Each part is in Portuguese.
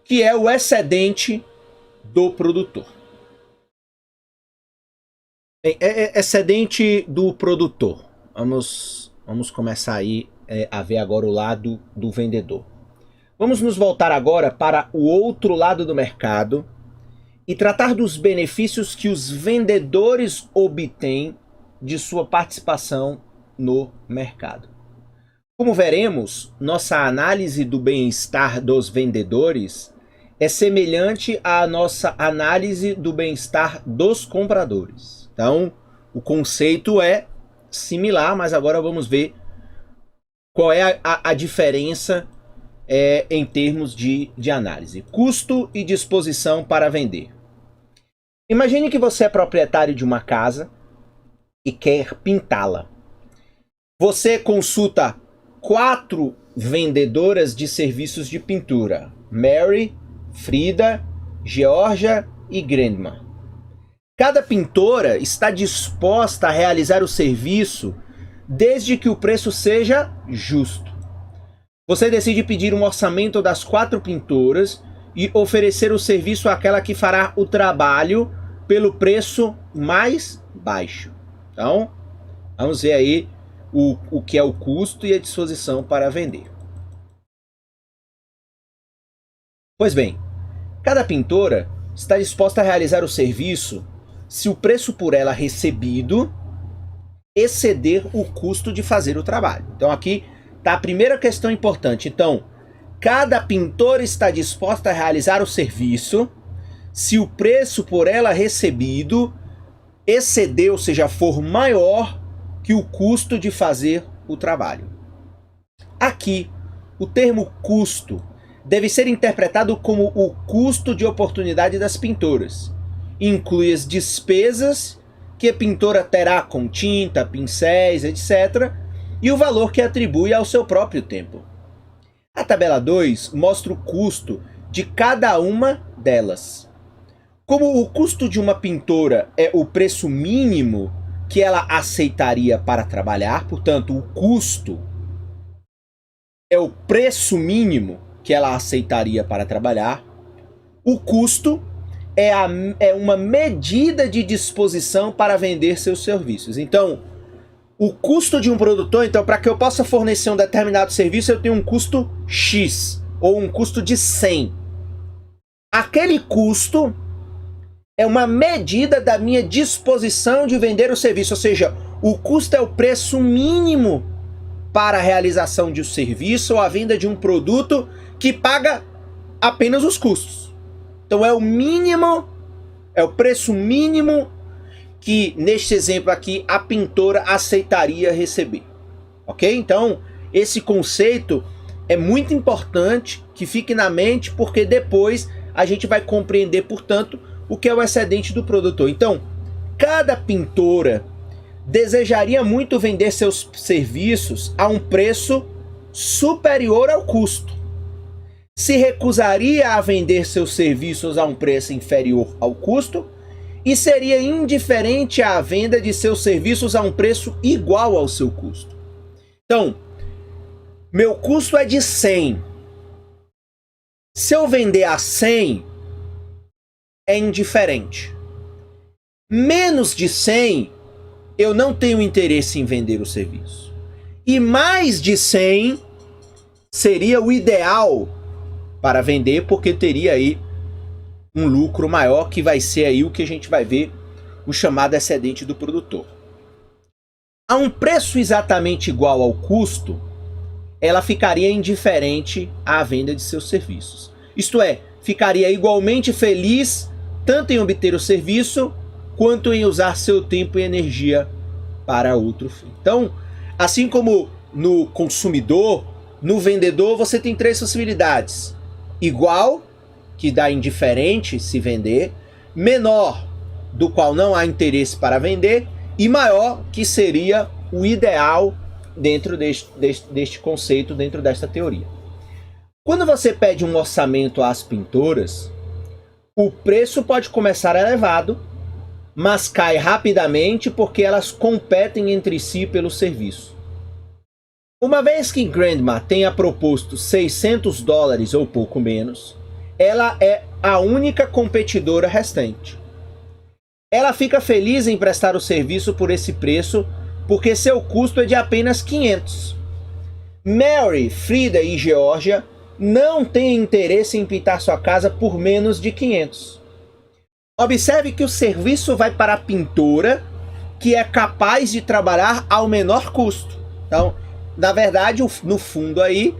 que é o excedente do produtor. Excedente do produtor. Vamos começar aí a ver agora o lado do vendedor. Vamos nos voltar agora para o outro lado do mercado e tratar dos benefícios que os vendedores obtêm de sua participação no mercado. Como veremos, nossa análise do bem-estar dos vendedores é semelhante à nossa análise do bem-estar dos compradores. Então, o conceito é similar, mas agora vamos ver qual é a diferença em termos de análise. Custo e disposição para vender. Imagine que você é proprietário de uma casa e quer pintá-la. Você consulta 4 vendedoras de serviços de pintura: Mary, Frida, Georgia e Grandma. Cada pintora está disposta a realizar o serviço desde que o preço seja justo. Você decide pedir um orçamento das 4 pintoras e oferecer o serviço àquela que fará o trabalho pelo preço mais baixo. Então, vamos ver aí o que é o custo e a disposição para vender. Pois bem, cada pintora está disposta a realizar o serviço se o preço por ela recebido exceder o custo de fazer o trabalho. Então aqui está a primeira questão importante. Então, cada pintora está disposta a realizar o serviço se o preço por ela recebido exceder, ou seja, for maior que o custo de fazer o trabalho. Aqui, o termo custo deve ser interpretado como o custo de oportunidade das pintoras. Inclui as despesas que a pintora terá com tinta, pincéis, etc., e o valor que atribui ao seu próprio tempo. A tabela 2 mostra o custo de cada uma delas. Como o custo de uma pintora é o preço mínimo que ela aceitaria para trabalhar, portanto, o custo é o preço mínimo que ela aceitaria para trabalhar, o custo é uma medida de disposição para vender seus serviços. Então, o custo de um produtor, então, para que eu possa fornecer um determinado serviço, eu tenho um custo X, ou um custo de 100. Aquele custo é uma medida da minha disposição de vender o serviço, ou seja, o custo é o preço mínimo para a realização de um serviço ou a venda de um produto que paga apenas os custos. Então é o mínimo, é o preço mínimo que, neste exemplo aqui, a pintora aceitaria receber. Ok? Então, esse conceito é muito importante que fique na mente, porque depois a gente vai compreender, portanto, o que é o excedente do produtor. Então, cada pintora desejaria muito vender seus serviços a um preço superior ao custo. Se recusaria a vender seus serviços a um preço inferior ao custo e seria indiferente à venda de seus serviços a um preço igual ao seu custo. Então, meu custo é de 100. Se eu vender a 100, é indiferente. Menos de 100, eu não tenho interesse em vender o serviço. E mais de 100 seria o ideal para vender, porque teria aí um lucro maior, que vai ser aí o que a gente vai ver, o chamado excedente do produtor. A um preço exatamente igual ao custo, ela ficaria indiferente à venda de seus serviços. Isto é, ficaria igualmente feliz tanto em obter o serviço, quanto em usar seu tempo e energia para outro fim. Então, assim como no consumidor, no vendedor você tem 3 possibilidades. Igual, que dá indiferente se vender, menor, do qual não há interesse para vender, e maior, que seria o ideal dentro deste conceito, dentro desta teoria. Quando você pede um orçamento às pintoras, o preço pode começar elevado, mas cai rapidamente porque elas competem entre si pelo serviço. Uma vez que Grandma tenha proposto $600 ou pouco menos, ela é a única competidora restante. Ela fica feliz em prestar o serviço por esse preço, porque seu custo é de apenas 500. Mary, Frida e Georgia não têm interesse em pintar sua casa por menos de 500. Observe que o serviço vai para a pintora, que é capaz de trabalhar ao menor custo. Então, na verdade, no fundo aí,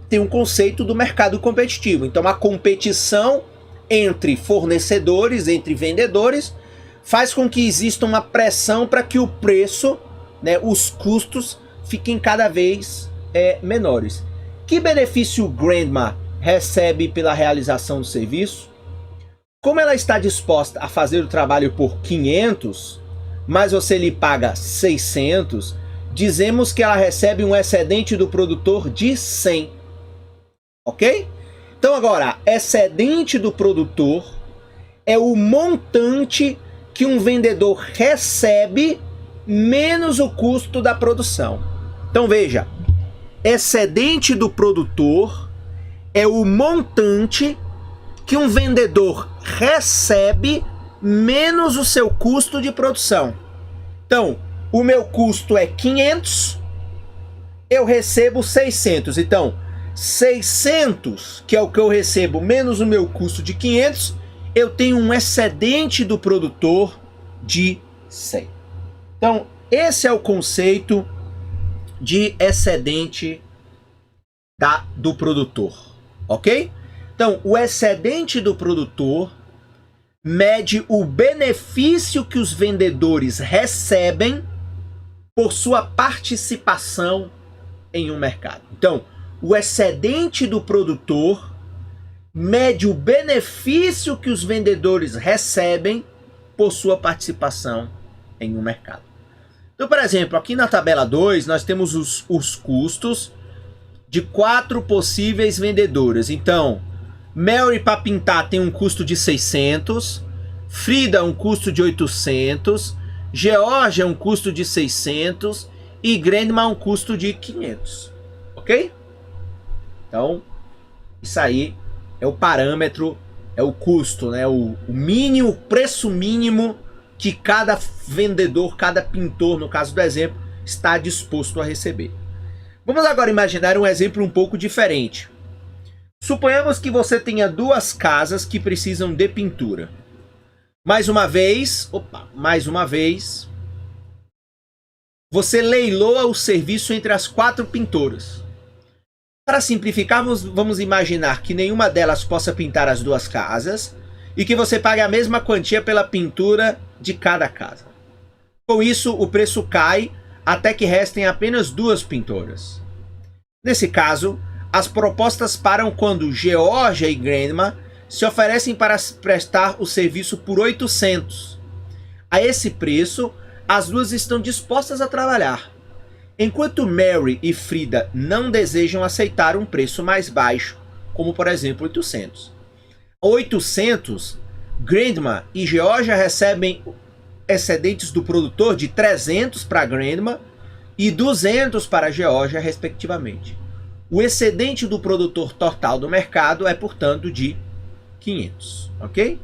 tem um conceito do mercado competitivo. Então, a competição entre fornecedores, entre vendedores, faz com que exista uma pressão para que o preço, né, os custos, fiquem cada vez menores. Que benefício Grandma recebe pela realização do serviço? Como ela está disposta a fazer o trabalho por 500, mas você lhe paga 600, dizemos que ela recebe um excedente do produtor de 100. Ok? Então agora, excedente do produtor é o montante que um vendedor recebe menos o custo da produção. Então veja, excedente do produtor é o montante que um vendedor recebe menos o seu custo de produção. Então, o meu custo é 500, eu recebo 600. Então, 600, que é o que eu recebo, menos o meu custo de 500, eu tenho um excedente do produtor de 100. Então, esse é o conceito de excedente do produtor, ok? Então, o excedente do produtor mede o benefício que os vendedores recebem por sua participação em um mercado. Então, o excedente do produtor mede o benefício que os vendedores recebem por sua participação em um mercado. Então, por exemplo, aqui na tabela 2, nós temos os custos de 4 possíveis vendedores. Então, Mary para pintar tem um custo de 600, Frida um custo de 800, Georgia um custo de 600 e Grandma um custo de 500. Ok? Então, isso aí é o parâmetro, é o custo, né? O mínimo, o preço mínimo que cada vendedor, cada pintor, no caso do exemplo, está disposto a receber. Vamos agora imaginar um exemplo um pouco diferente. Suponhamos que você tenha duas casas que precisam de pintura. Mais uma vez, você leiloa o serviço entre as 4 pintoras. Para simplificar, vamos imaginar que nenhuma delas possa pintar as 2 casas e que você pague a mesma quantia pela pintura de cada casa. Com isso, o preço cai até que restem apenas 2 pintoras. Nesse caso, as propostas param quando Georgia e Grandma se oferecem para prestar o serviço por 800. A esse preço, as duas estão dispostas a trabalhar, enquanto Mary e Frida não desejam aceitar um preço mais baixo, como por exemplo 800. A 800, Grandma e Georgia recebem excedentes do produtor de 300 para Grandma e 200 para Georgia, respectivamente. O excedente do produtor total do mercado é, portanto, de 500, ok?